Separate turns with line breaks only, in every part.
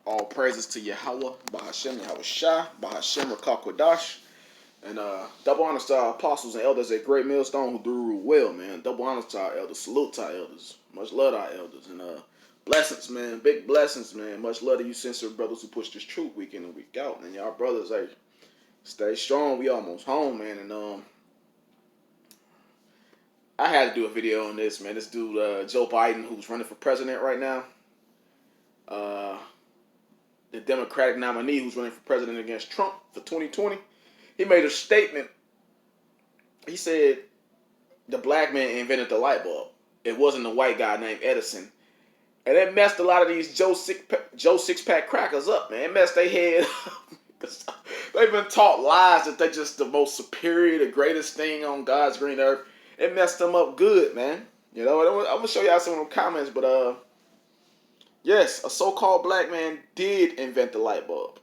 All praises to Yahweh, Bahashem, Yahweh Shai, Bahashem, Rakakwadash. And double honors to our apostles and elders at Great Millstone who do rule well, man. Double honors to our elders. Salute to our elders. Much love to our elders. And blessings, man. Big blessings, man. Much love to you sincere brothers who push this truth week in and week out. And y'all brothers, hey, stay strong. We almost home, man. And I had to do a video on this, man. This dude, Joe Biden, who's running for president right now. The Democratic nominee who's running for president against Trump for 2020. He made a statement. He said the black man invented the light bulb. It wasn't a white guy named Edison. And it messed a lot of these Joe Six-Pack crackers up, man. It messed their head up. They've been taught lies that they're just the most superior, the greatest thing on God's green earth. It messed them up good, man. You know, I'm going to show y'all some of the comments, but yes, a so-called black man did invent the light bulb.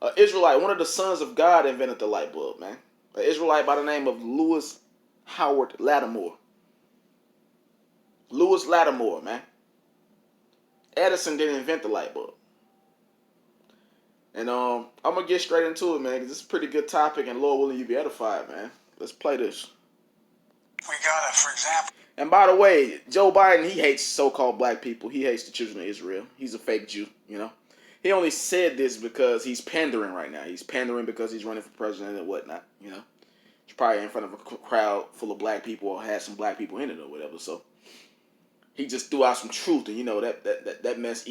An Israelite, one of the sons of God, invented the light bulb, man. An Israelite by the name of Lewis Latimer. Lewis Latimer, man. Edison didn't invent the light bulb. And I'm going to get straight into it, man, because this is a pretty good topic, and Lord willing, you be edified, man. Let's play this.
We got it, for example.
And by the way, Joe Biden, he hates so-called black people. He hates the children of Israel. He's a fake Jew, you know. He only said this because he's pandering right now. He's pandering because he's running for president and whatnot, you know. He's probably in front of a crowd full of black people or had some black people in it or whatever. So he just threw out some truth, and you know that mess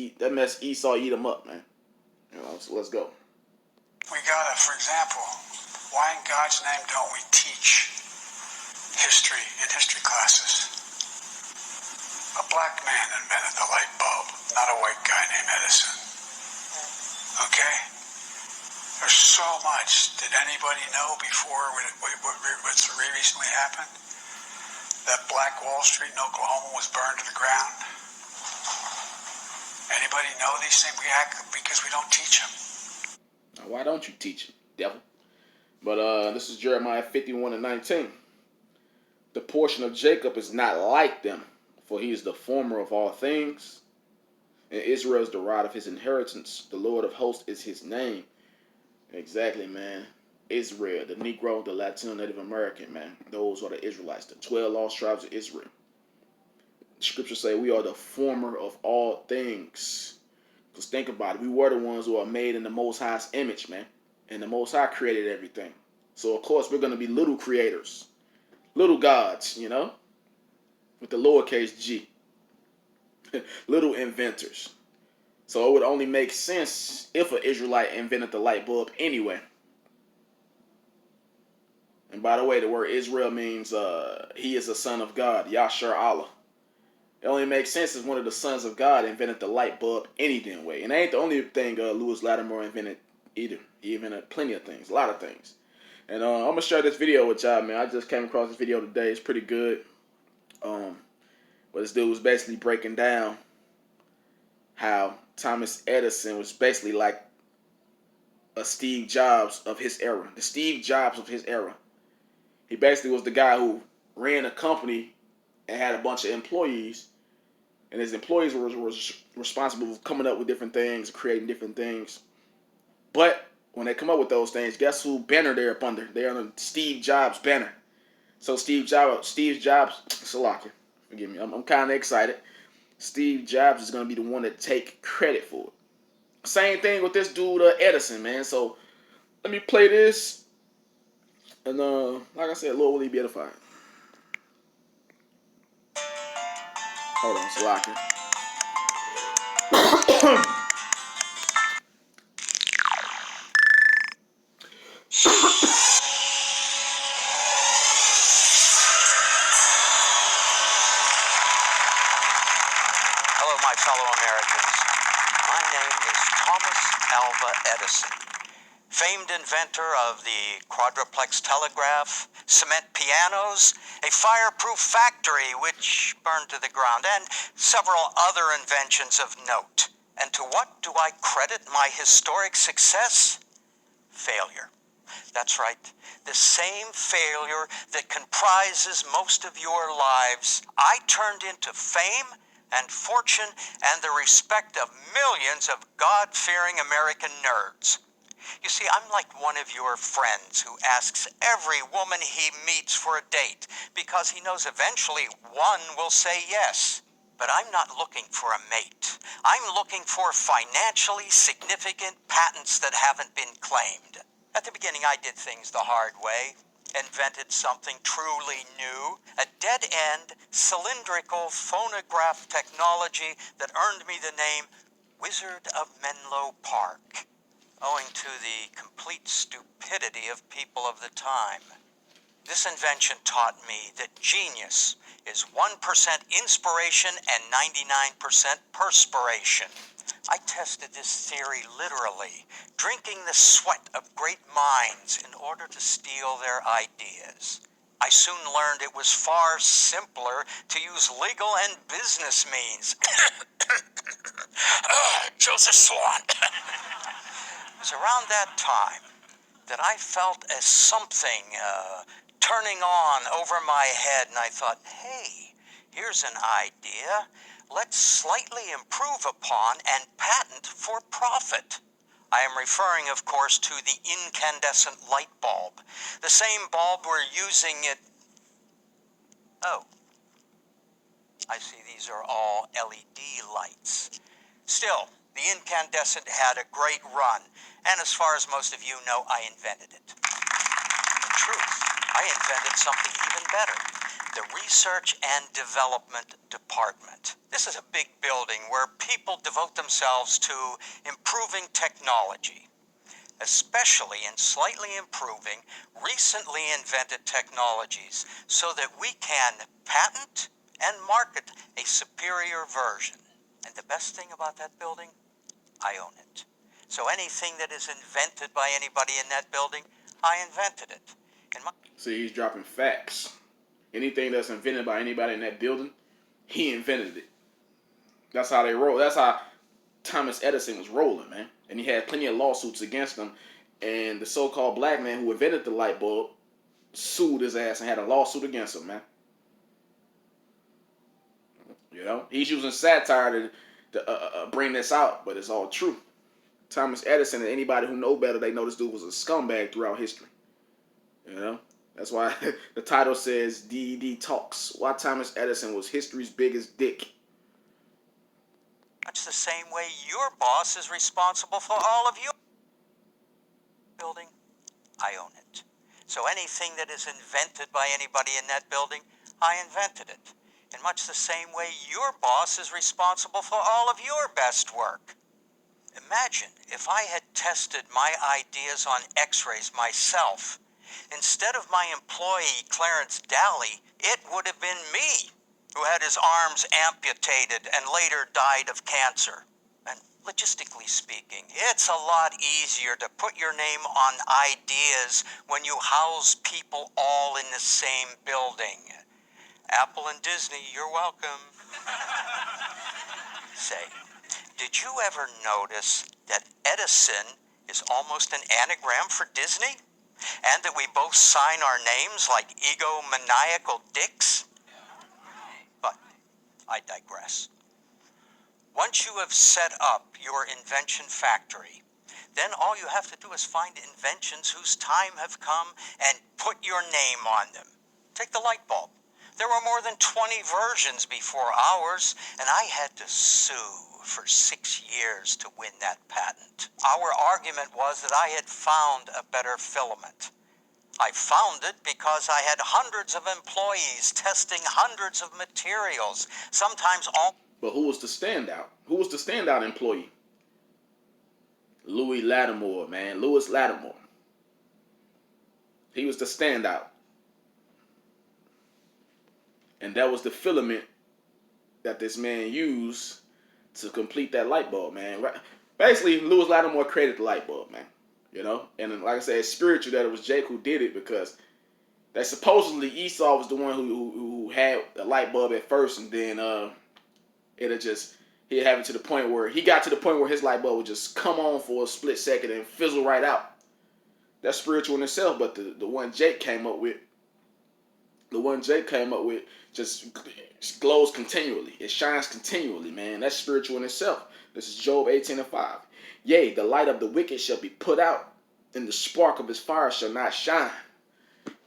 Esau eat him up, man. You know, so let's go.
We got it, for example. Why in God's name don't we teach history in history classes? A black man invented the light bulb, not a white guy named Edison. Okay? There's so much. Did anybody know before what recently happened? That Black Wall Street in Oklahoma was burned to the ground? Anybody know these things? We act because we don't teach them.
Now, why don't you teach them, devil? But this is Jeremiah 51:19. The portion of Jacob is not like them, for he is the former of all things, and Israel is the rod of his inheritance. The Lord of hosts is his name. Exactly, man. Israel, the Negro, the Latino, Native American, man. Those are the Israelites, the 12 lost tribes of Israel. The scriptures say we are the former of all things. Because think about it. We were the ones who are made in the Most High's image, man. And the Most High created everything. So, of course, we're going to be little creators. Little gods, you know, with the lowercase g. Little inventors. So it would only make sense if an Israelite invented the light bulb anyway. And by the way, the word Israel means he is a son of God, Yashar Allah. It only makes sense if one of the sons of God invented the light bulb any damn way. And that ain't the only thing Lewis Latimer invented either. He invented plenty of things, a lot of things. And I'm going to share this video with y'all, man. I just came across this video today. It's pretty good. But this dude was basically breaking down how Thomas Edison was basically like a Steve Jobs of his era. The Steve Jobs of his era. He basically was the guy who ran a company and had a bunch of employees. And his employees were responsible for coming up with different things, creating different things. But when they come up with those things, guess who banner they're up under? They're under Steve Jobs' banner. So Steve Jobs, Salaki, forgive me, I'm kind of excited. Steve Jobs is going to be the one to take credit for it. Same thing with this dude, Edison, man. So let me play this. And like I said, Lord will he be edified. Hold on, Salaki.
Hello, my fellow Americans. My name is Thomas Alva Edison, famed inventor of the quadruplex telegraph, cement pianos, a fireproof factory which burned to the ground, and several other inventions of note. And to what do I credit my historic success? Failure. That's right. The same failure that comprises most of your lives, I turned into fame and fortune and the respect of millions of God-fearing American nerds. You see, I'm like one of your friends who asks every woman he meets for a date because he knows eventually one will say yes. But I'm not looking for a mate. I'm looking for financially significant patents that haven't been claimed. At the beginning, I did things the hard way. Invented something truly new, a dead-end, cylindrical phonograph technology that earned me the name Wizard of Menlo Park, owing to the complete stupidity of people of the time. This invention taught me that genius is 1% inspiration and 99% perspiration. I tested this theory literally, drinking the sweat of great minds in order to steal their ideas. I soon learned it was far simpler to use legal and business means. Joseph Swan. It was around that time that I felt a something turning on over my head, and I thought, hey, here's an idea. Let's slightly improve upon and patent for profit. I am referring, of course, to the incandescent light bulb, the same bulb we're using at... Oh, I see these are all LED lights. Still, the incandescent had a great run, and as far as most of you know, I invented it. In truth, I invented something even better. The Research and Development Department. This is a big building where people devote themselves to improving technology, especially in slightly improving recently invented technologies so that we can patent and market a superior version. And the best thing about that building, I own it. So anything that is invented by anybody in that building, I invented it.
See, he's dropping facts. Anything that's invented by anybody in that building, he invented it. That's how they roll. That's how Thomas Edison was rolling, man. And he had plenty of lawsuits against him. And the so-called black man who invented the light bulb sued his ass and had a lawsuit against him, man. You know, he's using satire to bring this out, but it's all true. Thomas Edison, and anybody who know better, they know this dude was a scumbag throughout history. You know, that's why the title says DED Talks. Why Thomas Edison was history's biggest dick.
Much the same way your boss is responsible for all of your building, I own it. So anything that is invented by anybody in that building, I invented it. In much the same way your boss is responsible for all of your best work. Imagine if I had tested my ideas on x-rays myself. Instead of my employee, Clarence Daly, it would have been me who had his arms amputated and later died of cancer. And logistically speaking, it's a lot easier to put your name on ideas when you house people all in the same building. Apple and Disney, you're welcome. Say, did you ever notice that Edison is almost an anagram for Disney? And that we both sign our names like egomaniacal dicks? But I digress. Once you have set up your invention factory, then all you have to do is find inventions whose time have come and put your name on them. Take the light bulb. There were more than 20 versions before ours, and I had to sue for 6 years to win that patent. Our argument was that I had found a better filament. I found it because I had hundreds of employees testing hundreds of materials, sometimes all...
But who was the standout? Who was the standout employee? Lewis Latimer, man. Lewis Latimer. He was the standout. And that was the filament that this man used to complete that light bulb, man. Basically, Lewis Latimer created the light bulb, man. You know? And like I said, it's spiritual that it was Jake who did it, because that supposedly Esau was the one who had the light bulb at first, and then he'd have it to the point where he got to the point where his light bulb would just come on for a split second and fizzle right out. That's spiritual in itself, but the one Jake came up with The one Jake came up with just glows continually. It shines continually, man. That's spiritual in itself. This is Job 18:5. Yea, the light of the wicked shall be put out, and the spark of his fire shall not shine.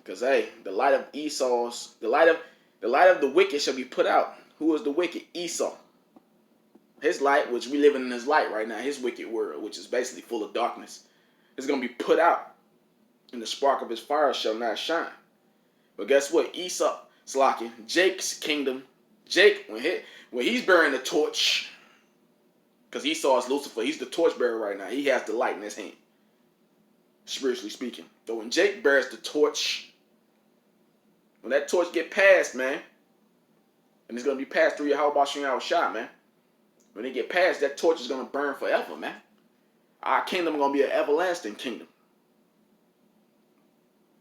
Because hey, the light of the wicked shall be put out. Who is the wicked? Esau. His light, which we living in his light right now, his wicked world, which is basically full of darkness, is going to be put out, and the spark of his fire shall not shine. But guess what? Esau, Slacky, Jake's kingdom, Jake, when he's bearing the torch, because Esau is Lucifer, he's the torchbearer right now. He has the light in his hand, spiritually speaking. So when Jake bears the torch, when that torch get passed, man, and it's going to be passed through your house shot, man. When it get passed, that torch is going to burn forever, man. Our kingdom is going to be an everlasting kingdom.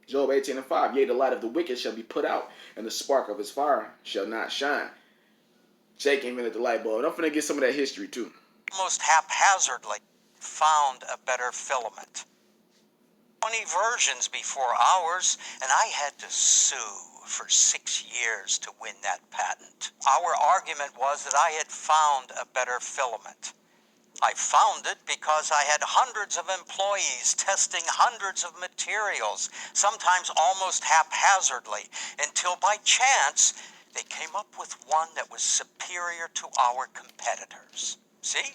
Job 18:5, yea, the light of the wicked shall be put out, and the spark of his fire shall not shine. Jake invented the light bulb. And I'm finna get some of that history, too.
Almost haphazardly found a better filament. 20 versions before ours, and I had to sue for 6 years to win that patent. Our argument was that I had found a better filament. I found it because I had hundreds of employees testing hundreds of materials, sometimes almost haphazardly, until by chance they came up with one that was superior to our competitors. See?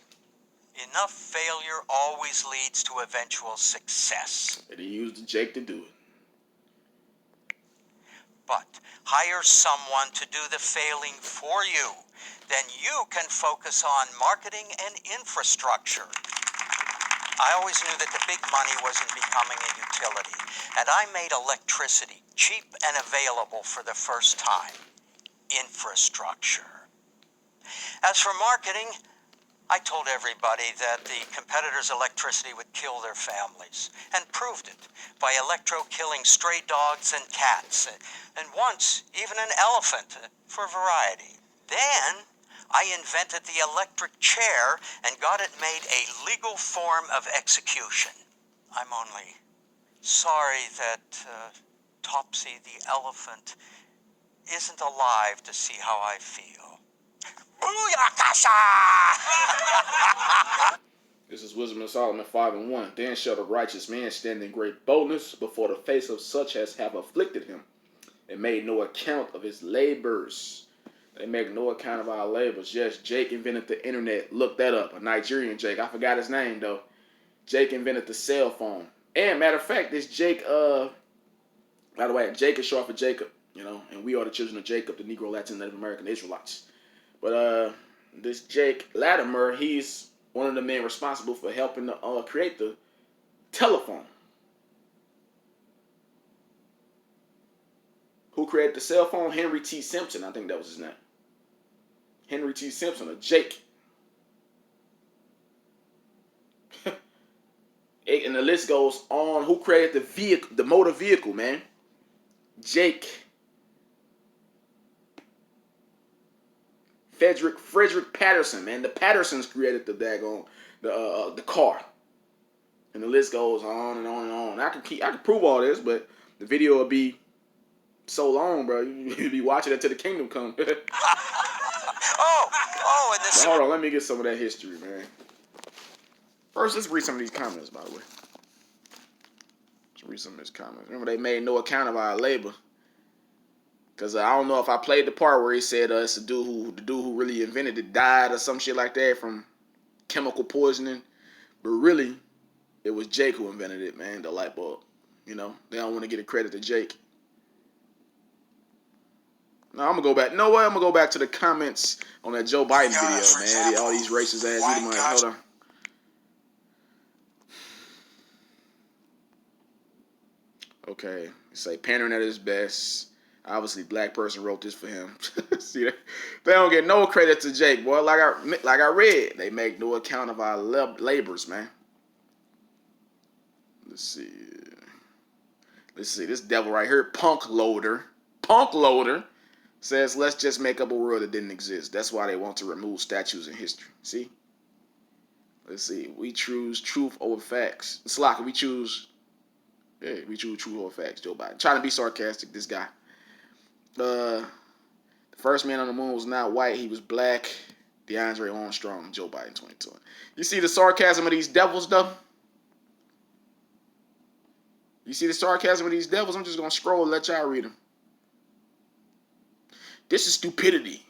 Enough failure always leads to eventual success.
And he used Jake to do it.
But hire someone to do the failing for you. Then you can focus on marketing and infrastructure. I always knew that the big money wasn't becoming a utility, and I made electricity cheap and available for the first time. Infrastructure. As for marketing, I told everybody that the competitors' electricity would kill their families, and proved it by electro-killing stray dogs and cats, and once even an elephant, for variety. Then I invented the electric chair and got it made a legal form of execution. I'm only sorry that Topsy the elephant isn't alive to see how I feel. Booyakasha!
This is Wisdom of Solomon 5:1. Then shall the righteous man stand in great boldness before the face of such as have afflicted him, and made no account of his labors. They make no account of our labors. Yes, Jake invented the internet. Look that up. A Nigerian Jake. I forgot his name, though. Jake invented the cell phone. And matter of fact, this Jake, by the way, Jake is short for Jacob, and we are the children of Jacob, the Negro, Latin, Native American Israelites. But this Jake Latimer, he's one of the men responsible for helping to create the telephone. Who created the cell phone? Henry T. Simpson, I think that was his name. Henry T. Simpson, or Jake. And the list goes on. Who created the vehicle, the motor vehicle, man? Jake. Frederick Patterson, man. The Pattersons created the daggone the car. And the list goes on and on and on. I can prove all this, but the video will be so long, bro. You'll be watching it till the kingdom come.
and this.
Hold on, let me get some of that history, man. First, let's read some of these comments, by the way. Let's read some of these comments. Remember, they made no account of our labor. Because I don't know if I played the part where he said it's the dude who really invented it died or some shit like that from chemical poisoning. But really, it was Jake who invented it, man, the light bulb. They don't want to get a credit to Jake. No, I'm going to go back. No way, I'm going to go back to the comments on that Joe Biden video, man.
Example,
all these racist ass Edomites. Hold on. Okay, say pandering at his best. Obviously, black person wrote this for him. See that? They don't get no credit to Jake, boy. Like I read, they make no account of our labors, man. Let's see. This devil right here, Punk Loader, says, let's just make up a world that didn't exist. That's why they want to remove statues in history. See? Let's see. We choose truth over facts. Slocker, we choose truth over facts, Joe Biden. Trying to be sarcastic, this guy. The first man on the moon was not white. He was black. DeAndre Armstrong, Joe Biden 2020. You see the sarcasm of these devils, though? You see the sarcasm of these devils? I'm just going to scroll and let y'all read them. This is stupidity.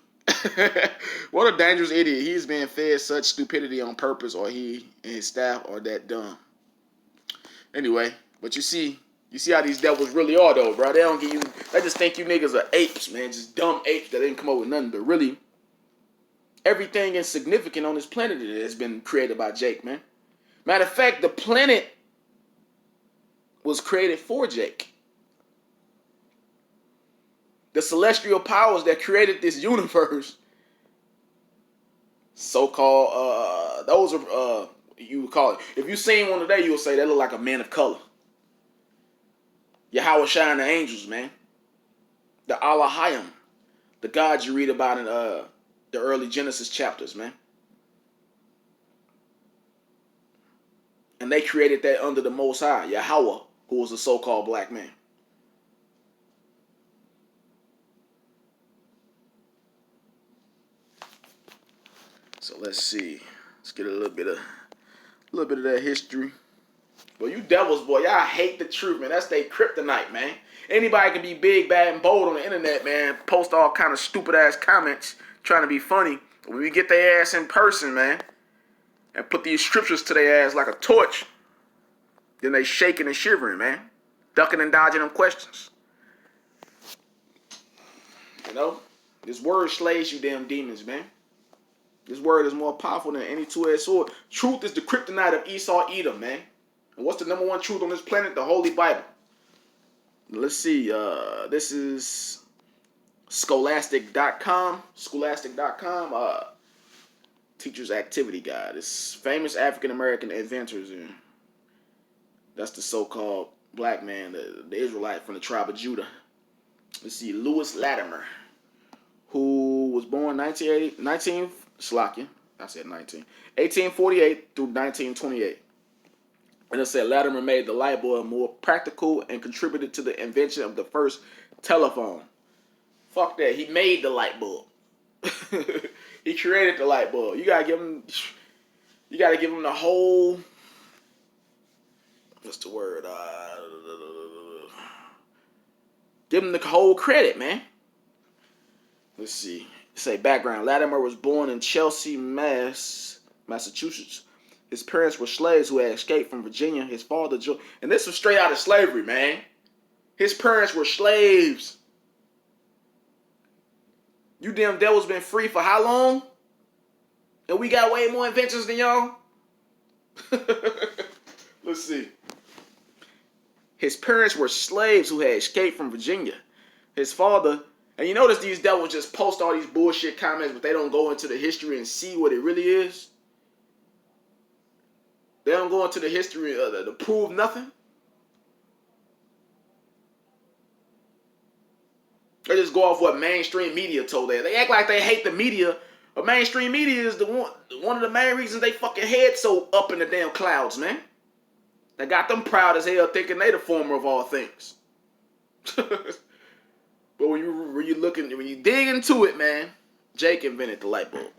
What a dangerous idiot. He's being fed such stupidity on purpose, or he and his staff are that dumb. Anyway, but you see how these devils really are, though, bro. They just think you niggas are apes, man. Just dumb apes that didn't come up with nothing. But really, everything insignificant on this planet has been created by Jake, man. Matter of fact, the planet was created for Jake. The celestial powers that created this universe, so-called, those are, you would call it. If you seen one today, you would say they look like a man of color. Yahweh Shai and the angels, man. The Allahayim, the gods you read about in the early Genesis chapters, man. And they created that under the Most High, Yahweh, who was a so-called black man. So let's see. Let's get a little bit of that history. Well, you devils, boy, y'all hate the truth, man. That's their kryptonite, man. Anybody can be big, bad, and bold on the internet, man. Post all kind of stupid ass comments trying to be funny. But when we get their ass in person, man, and put these scriptures to their ass like a torch, then they shaking and shivering, man. Ducking and dodging them questions. You know? This word slays you damn demons, man. This word is more powerful than any two-edged sword. Truth is the kryptonite of Esau Edom, man. And what's the number one truth on this planet? The Holy Bible. Let's see. This is scholastic.com. Scholastic.com. Teacher's Activity Guide. It's famous African-American inventors. And that's the so-called black man, the Israelite from the tribe of Judah. Let's see. Lewis Latimer, who was born 1848 through 1928. And it said Latimer made the light bulb more practical and contributed to the invention of the first telephone. Fuck that. He made the light bulb. He created the light bulb. You gotta give him the whole, what's the word? Give him the whole credit, man. Let's see. Say background. Latimer was born in Chelsea, Massachusetts. His parents were slaves who had escaped from Virginia. His father, and this was straight out of slavery, man. His parents were slaves. You damn devils been free for how long? And we got way more inventions than y'all? Let's see. His parents were slaves who had escaped from Virginia. His father, and you notice these devils just post all these bullshit comments, but they don't go into the history and see what it really is. They don't go into the history to prove nothing. They just go off what mainstream media told them. They act like they hate the media, but mainstream media is one of the main reasons they fucking head so up in the damn clouds, man. They got them proud as hell thinking they the former of all things. But when you dig into it, man, Jake invented the light bulb.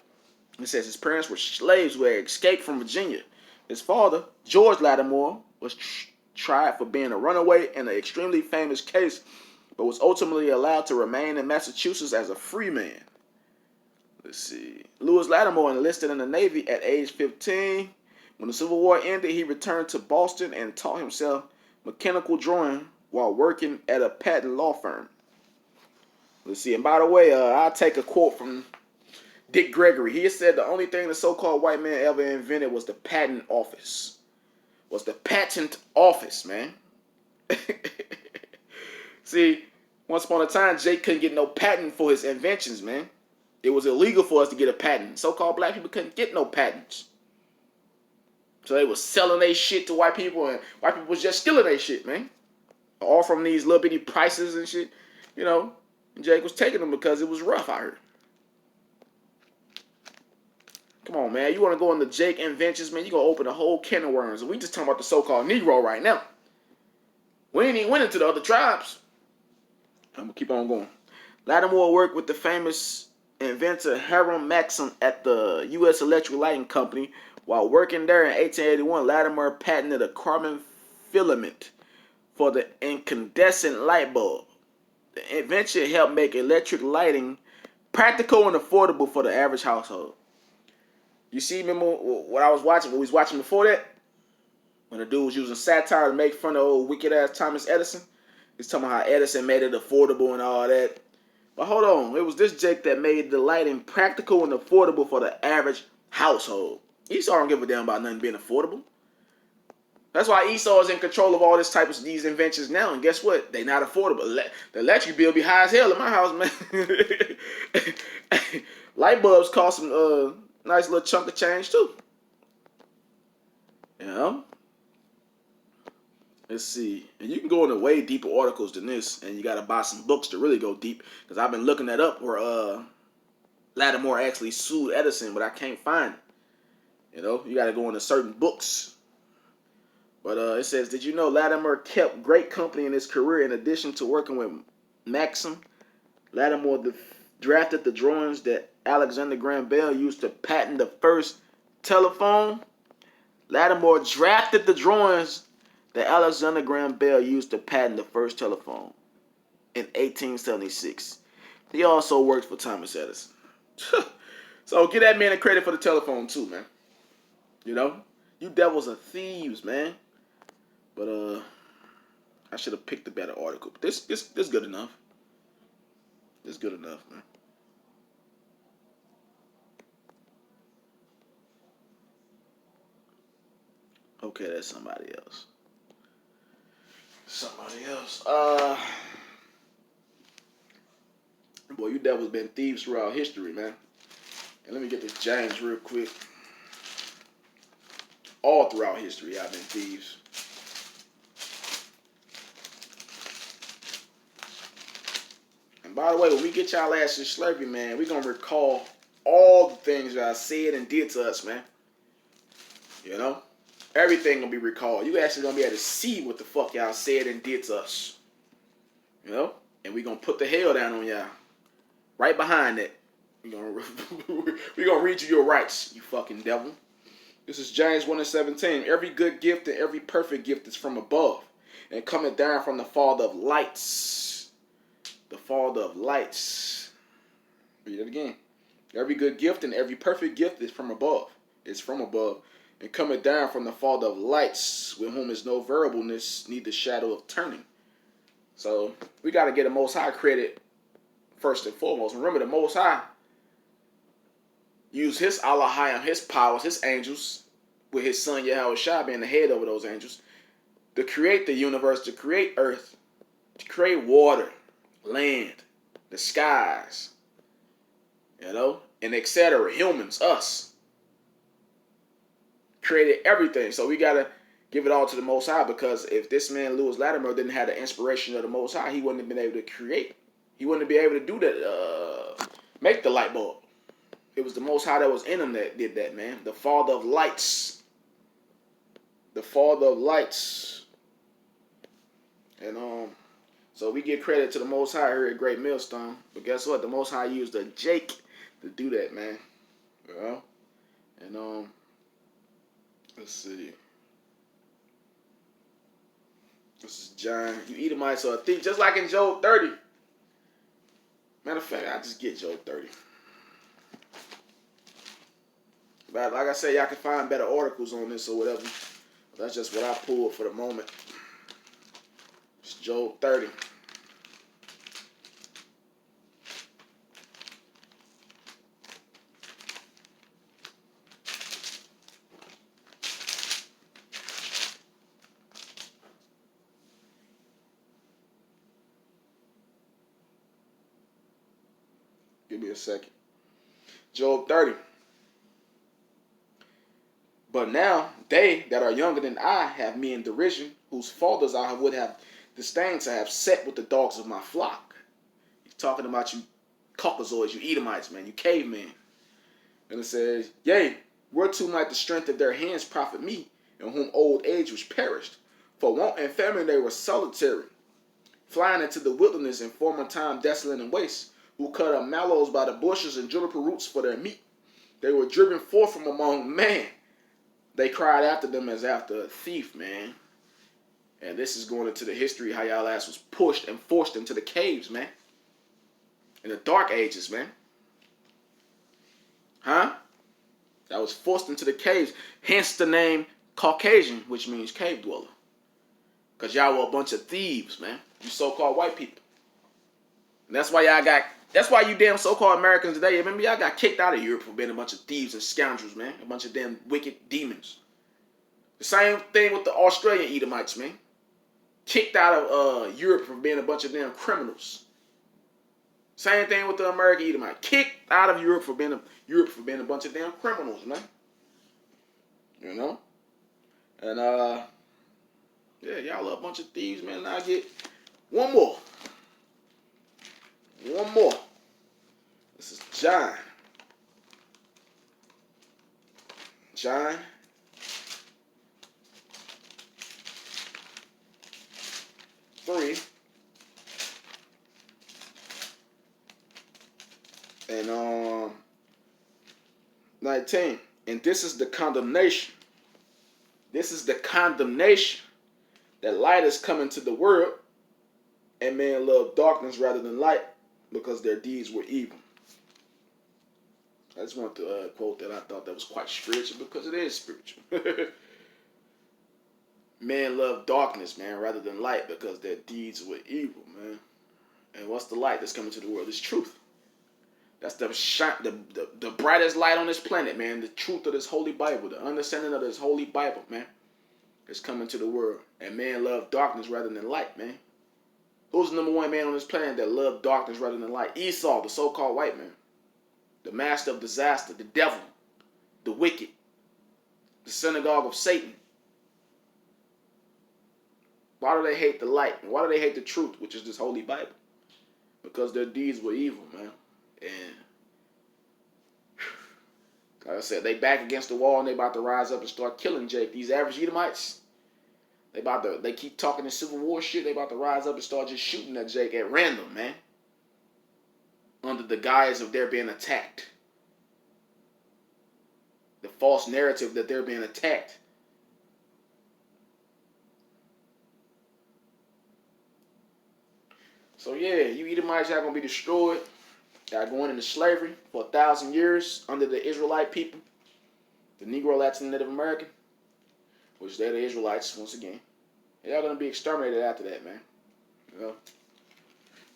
It says his parents were slaves who had escaped from Virginia. His father, George Latimer, was tried for being a runaway in an extremely famous case, but was ultimately allowed to remain in Massachusetts as a free man. Let's see. Lewis Latimer enlisted in the Navy at age 15. When the Civil War ended, he returned to Boston and taught himself mechanical drawing while working at a patent law firm. Let's see. And by the way, I'll take a quote from Dick Gregory. He said the only thing the so-called white man ever invented was the patent office. Man. See, once upon a time, Jake couldn't get no patent for his inventions, man. It was illegal for us to get a patent. So-called black people couldn't get no patents. So they was selling their shit to white people, and white people was just stealing their shit, man. All from these little bitty prices and shit, you know. And Jake was taking them because it was rough out here. Come on, man. You want to go into Jake inventions, man? You going to open a whole can of worms. And we just talking about the so-called Negro right now. We ain't even went into the other tribes. I'm going to keep on going. Latimer worked with the famous inventor Hiram Maxim at the U.S. Electric Lighting Company. While working there in 1881, Latimer patented a carbon filament for the incandescent light bulb. The invention helped make electric lighting practical and affordable for the average household. You see, remember what I was watching? What we was watching before that? When the dude was using satire to make fun of old wicked ass Thomas Edison. He's talking about how Edison made it affordable and all that. But hold on, it was this Jake that made the lighting practical and affordable for the average household. Esau don't give a damn about nothing being affordable. That's why Esau is in control of all this type of these inventions now. And guess what? They not affordable. The electric bill be high as hell in my house, man. Light bulbs cost some nice little chunk of change too. You know? Let's see. And you can go into way deeper articles than this, and you got to buy some books to really go deep. Because I've been looking that up where Latimer actually sued Edison, but I can't find it. You know, you got to go into certain books. But it says, did you know Latimer kept great company in his career in addition to working with Maxim? Latimer drafted the drawings that Alexander Graham Bell used to patent the first telephone. Latimer drafted the drawings that Alexander Graham Bell used to patent the first telephone in 1876. He also worked for Thomas Edison. So give that man a credit for the telephone too, man. You know? You devils are thieves, man. But I should have picked a better article. But this good enough. This good enough, man. Okay, that's somebody else. Somebody else. Boy, you devils been thieves throughout history, man. And let me get this James real quick. All throughout history, I've been thieves. And by the way, when we get y'all asses Slurpee, man, we gonna recall all the things y'all said and did to us, man. You know? Everything gonna be recalled. You actually gonna be able to see what the fuck y'all said and did to us. You know? And we gonna put the hell down on y'all. Right behind that. We gonna read you your rights, you fucking devil. This is James 1:17. Every good gift and every perfect gift is from above, and coming down from the Father of lights. The Father of lights. Read it again. Every good gift and every perfect gift is from above. It's from above. And coming down from the Father of lights, with whom is no variableness, neither shadow of turning. So we got to get the Most High credit first and foremost. Remember, the Most High used his Allahayim, his powers, his angels, with his son Yahweh Shai being the head over those angels, to create the universe, to create earth, to create water, land, the skies, you know, and etc. Humans, us. Created everything. So we got to give it all to the Most High, because if this man Lewis Latimer didn't have the inspiration of the Most High, he wouldn't have been able to create. He wouldn't be able to do that, make the light bulb. It was the Most High that was in him that did that, man. The Father of lights. The Father of lights. And so we give credit to the Most High here at Great Millstone. But guess what? The Most High used a Jake to do that, man. You know? And let's see. This is John. You Edomites are a thief, just like in Job 30. Matter of fact, I just get Job 30. But like I said, y'all can find better articles on this or whatever. That's just what I pulled for the moment. It's Job 30. Give me a second. Job 30. But now they that are younger than I have me in derision, whose fathers I would have disdained to have set with the dogs of my flock. He's talking about you Caucasoids, you Edomites, man, you cavemen. And it says, yea, whereto might the strength of their hands profit me, in whom old age was perished? For want and famine they were solitary, flying into the wilderness in former time desolate and waste. who cut up mallows by the bushes and juniper roots for their meat. They were driven forth from among man. They cried after them as after a thief, man. And this is going into the history how y'all ass was pushed and forced into the caves, man. In the dark ages, man. Huh? That was forced into the caves. Hence the name Caucasian, which means cave dweller. Because y'all were a bunch of thieves, man. You so-called white people. And that's why you damn so-called Americans today, remember y'all got kicked out of Europe for being a bunch of thieves and scoundrels, man. A bunch of damn wicked demons. The same thing with the Australian Edomites, man. Kicked out of Europe for being a bunch of damn criminals. Same thing with the American Edomite. Kicked out of Europe for being a bunch of damn criminals, man. You know? And yeah, y'all are a bunch of thieves, man. And I get one more. One more. This is John. John 3 and 19. And this is the condemnation. This is the condemnation that light is coming to the world, and men love darkness rather than light because their deeds were evil. I just want to quote that. I thought that was quite spiritual because it is spiritual. Men love darkness, man, rather than light because their deeds were evil, man. And what's the light that's coming to the world? It's truth. That's the brightest light on this planet, man. The truth of this holy Bible, the understanding of this holy Bible, man, is coming to the world. And men love darkness rather than light, man. Who's the number one man on this planet that loved darkness rather than light? Esau, the so-called white man. The master of disaster, the devil, the wicked, the synagogue of Satan. Why do they hate the light? Why do they hate the truth, which is this holy Bible? Because their deeds were evil, man. And like I said, they back against the wall and they about to rise up and start killing Jake. These average Edomites, they keep talking this Civil War shit. They about to rise up and start just shooting at Jake at random, man. Under the guise of they're being attacked. The false narrative that they're being attacked. So yeah, you Edomites are going to be destroyed. Y'all going into slavery for 1,000 years under the Israelite people. The Negro, Latin, Native American. Which they're the Israelites once again. Y'all going to be exterminated after that, man. You know?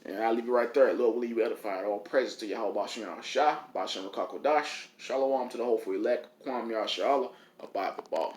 And I'll leave it right there. Lord will leave you edified. All praises to Yahweh Bashem Yahshua. Bashem Rakakodash. Shalom to the hopeful elect. Kwam Yahshua. A Bible ball.